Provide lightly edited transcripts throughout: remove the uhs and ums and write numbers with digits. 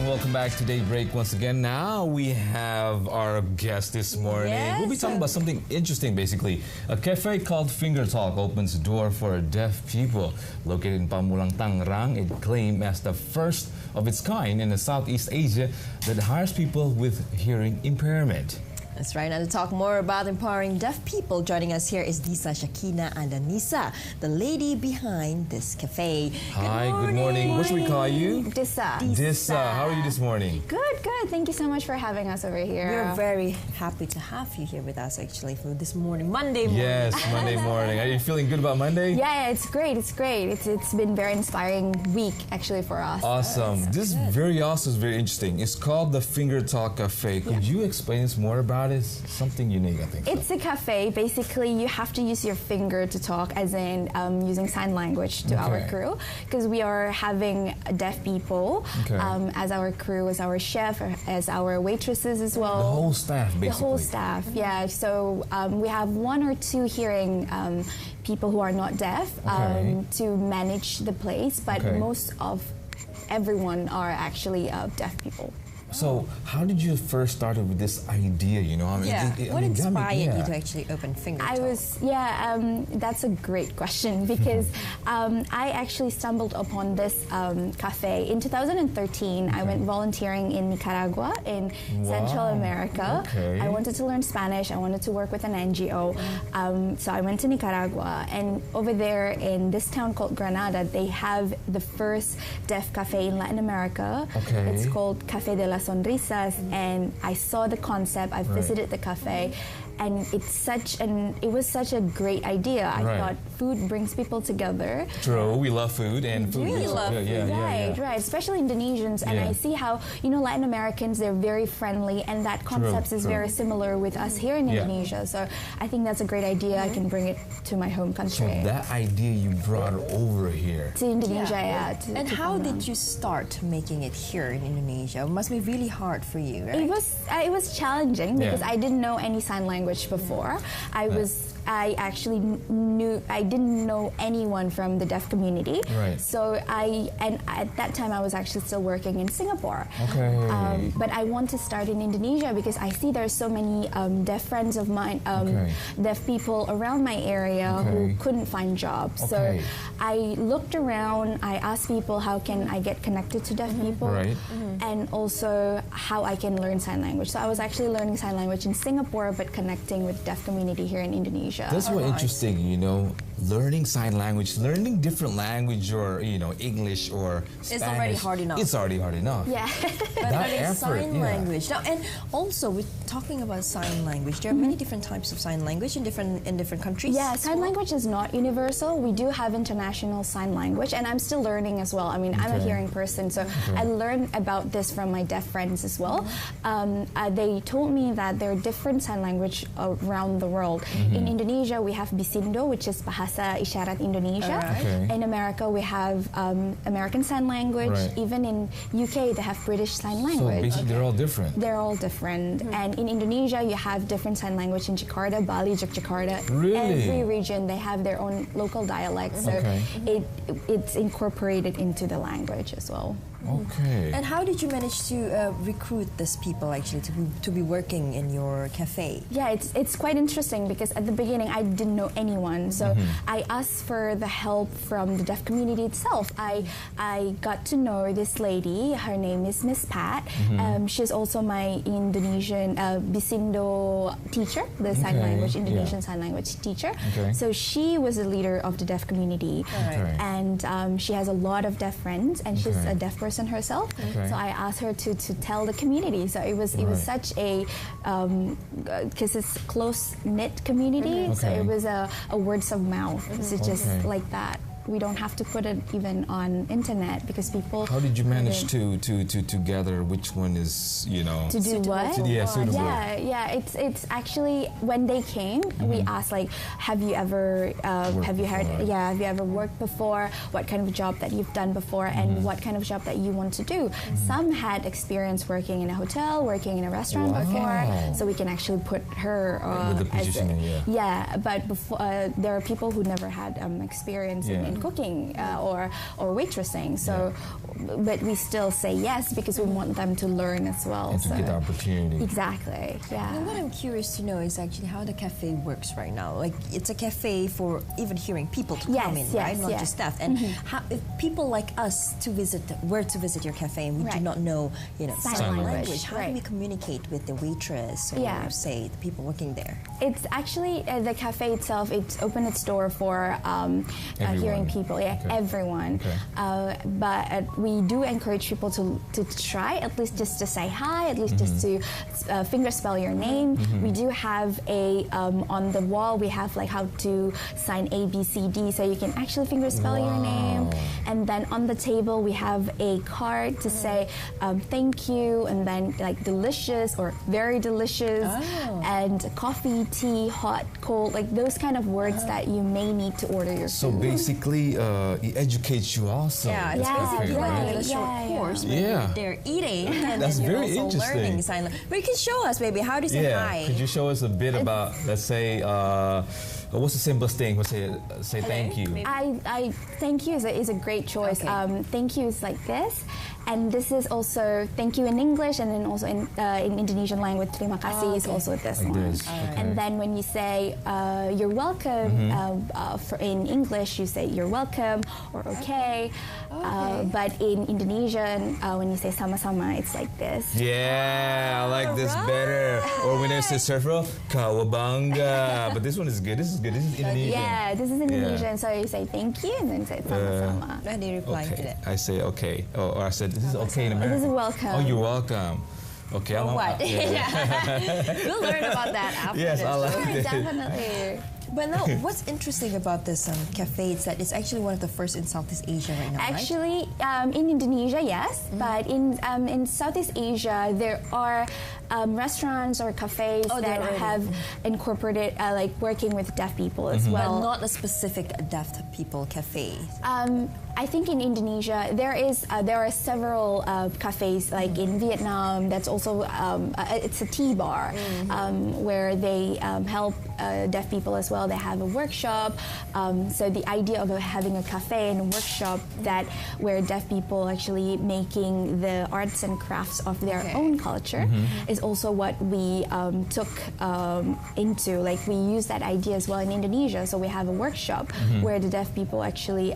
and welcome back to DayBreak once again. Now we have our guest this morning. Yes. We'll be talking about something interesting, basically. A cafe called Fingertalk opens the door for deaf people. Located in Pamulang, Tangerang, it claimed as the first of its kind in the Southeast Asia that hires people with hearing impairment. That's right. Now to talk more about empowering deaf people, joining us here is Disa, Shakina, and Anissa, the lady behind this cafe. Hi, good morning. What should we call you? Disa. Disa. How are you this morning? Good, good. Thank you so much for having us over here. We're very happy to have you here with us actually for this morning, Monday morning. Yes, Monday morning. Are you feeling good about Monday? Yeah, it's great. It's great. It's been a very inspiring week actually for us. Awesome. This is very awesome. It's very interesting. It's called the Fingertalk Cafe. Could you explain us more about it? Something unique, I think. It's a cafe. Basically, you have to use your finger to talk, as in using sign language to our crew, because we are having deaf people as our crew, as our chef, as our waitresses as well. The whole staff, basically. The whole staff, yeah. So we have one or two hearing people who are not deaf to manage the place, but most of everyone are actually deaf people. So, how did you first start with this idea? You know, I mean, what inspired you to actually open Fingertalk? That's a great question because I actually stumbled upon this cafe in 2013. I went volunteering in Nicaragua in Central America. I wanted to learn Spanish. I wanted to work with an NGO. So I went to Nicaragua, and over there in this town called Granada, they have the first deaf cafe in Latin America. It's called Café de las Sonrisas, and I saw the concept. I visited the cafe, and it was such a great idea. I thought food brings people together. True, we love food, and food really love food. Right, especially Indonesians. And I see how, you know, Latin Americans, they're very friendly, and that concept is very similar with us here in Indonesia. So I think that's a great idea. I can bring it to my home country. So that idea you brought over here to Indonesia, and how did you start making it here in Indonesia? It must be really hard for you, right? It was challenging because I didn't know any sign language before. I didn't know anyone from the deaf community. So at that time I was actually still working in Singapore. But I want to start in Indonesia because I see there's so many deaf friends of mine, deaf people around my area who couldn't find jobs. So I looked around, I asked people how can I get connected to deaf people, and also how I can learn sign language. So I was actually learning sign language in Singapore, but connecting with deaf community here in Indonesia. That's what interesting, you know, learning sign language, learning different language, or, you know, English or Spanish. It's already hard enough. It's already hard enough. Yeah. But learning sign language. Now, and also, we're talking about sign language. There are many different types of sign language in different countries. Yeah, sign language is not universal. We do have international sign language, and I'm still learning as well. I mean, I'm a hearing person, so I learned about this from my deaf friends as well. They told me that there are different sign language around the world. In Indonesia, we have Bisindo, which is Bahasa Isyarat Indonesia. In America, we have American Sign Language. Even in UK, they have British Sign Language. So basically, they're all different. They're all different. And in Indonesia, you have different sign language in Jakarta, Bali, Yogyakarta. Really? Every region, they have their own local dialect. So it's incorporated into the language as well. And how did you manage to recruit these people actually to be working in your cafe? Yeah, it's quite interesting because at the beginning I didn't know anyone, so I asked for the help from the deaf community itself. I got to know this lady. Her name is Miss Pat. She's also my Indonesian Bisindo teacher, the sign language, Indonesian sign language teacher. So she was a leader of the deaf community, and she has a lot of deaf friends, and she's a deaf person herself. So I asked her to tell the community. So it was such a because it's close knit community. So it was a words of mouth. It's just like that. We don't have to put it even on internet because people. How did you manage to gather which one is, you know, to do what? Suitable. Yeah. It's actually when they came, we asked like, have you ever have you ever worked before? What kind of job that you've done before, and what kind of job that you want to do? Some had experience working in a hotel, working in a restaurant before, so we can actually put her with the positioning. But before there are people who never had experience in in cooking or waitressing. So, but we still say yes because we want them to learn as well. And to get the opportunity. Exactly. Yeah. And what I'm curious to know is actually how the cafe works right now. Like, it's a cafe for even hearing people to come in, right? Not just staff. And how, if people like us were to visit your cafe and we do not know, sign language, how do we communicate with the waitress or say the people working there? It's actually the cafe itself. It's opened its door for hearing people. Yeah, everyone. Okay. But we do encourage people to try at least just to say hi, at least just to finger spell your name. We do have a on the wall. We have like how to sign A, B, C, D, so you can actually finger spell your name. And then on the table we have a card to say thank you, and then like delicious or very delicious, and coffee, tea, hot, cold, like those kind of words that you may need to order your food. So basically, it educates you also. Yeah, it's basically like a short course where they're eating and that's then very you're also interesting. learning sign language. But you can show us, maybe, how do you say hi? Could you show us a bit about, let's say, what's the simplest thing? We'll say thank you. I thank you is a great choice. Okay. Thank you is like this, and this is also thank you in English, and then also in Indonesian language, terima kasih is also this like one. This. Okay. And then when you say you're welcome, in English you say you're welcome or okay. But in Indonesian, when you say sama-sama, it's like this. Yeah, I like this better. Or when they say surfer, kawabanga. But this one is good. This is good. This is Indonesian. Yeah, this is Indonesian. So you say thank you and then say sama-sama. And they reply to that. I say okay. Or I said this is okay in America. This is welcome. Oh, you're welcome. Okay, Or what? Yeah. We'll learn about that after Yes, this. I like it. Definitely. But now, what's interesting about this cafe is that it's actually one of the first in Southeast Asia right now, Actually, in Indonesia, yes. But in Southeast Asia, there are restaurants or cafes that have incorporated, like working with deaf people as well. But not a specific deaf people cafe. I think in Indonesia there are several cafes, like in Vietnam. That's also it's a tea bar where they help deaf people as well. They have a workshop. So the idea of having a cafe and a workshop where deaf people actually making the arts and crafts of their own culture is also what we took into. Like, we use that idea as well in Indonesia. So we have a workshop where the deaf people actually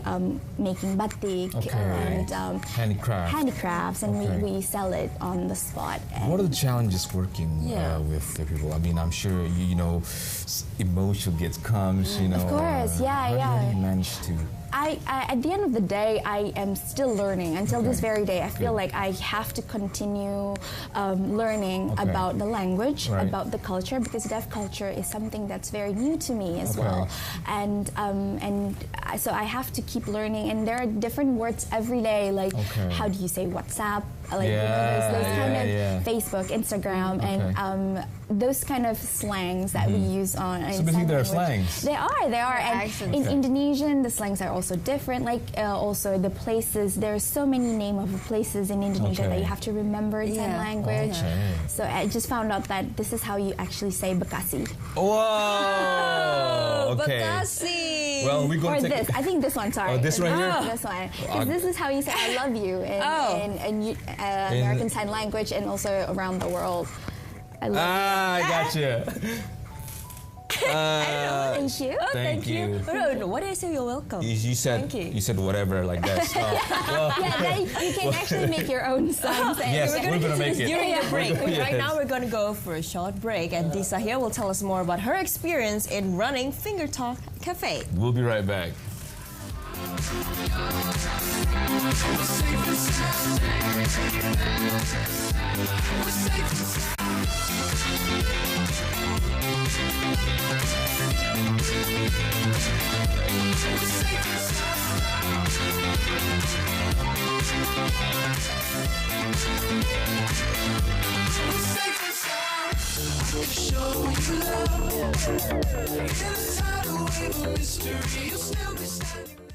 making batik and handicrafts, and we sell it on the spot. And what are the challenges working with the people? I mean, I'm sure emotion comes. Of course, How do you manage to? At the end of the day, I am still learning. Until this very day, I feel like I have to continue learning about the language, about the culture, because deaf culture is something that's very new to me as well. And so I have to keep learning. And there are different words every day, like how do you say WhatsApp? Like those kind of Facebook, Instagram, and those kind of slangs that we use on. So basically, there are slangs. They are, and in Indonesian, the slangs are also different. Like also the places. There are so many names of places in Indonesia that you have to remember in sign language. So I just found out that this is how you actually say Bekasi. Whoa! Okay. Bekasi. Well, we're going to take this. I think this one. Sorry. Oh, this right here. This one. Because this is how you say "I love you" in American Sign Language and also around the world. I love you. I got you. Thank you. Thank you. No, what did I say? You're welcome. You said you said whatever like that. You can actually make your own songs. Yes, we're gonna make it during the break. Right now, we're gonna go for a short break, and Disa here will tell us more about her experience in running Fingertalk Cafe. We'll be right back. Show you love in a tidal wave of mystery. You'll still be standing.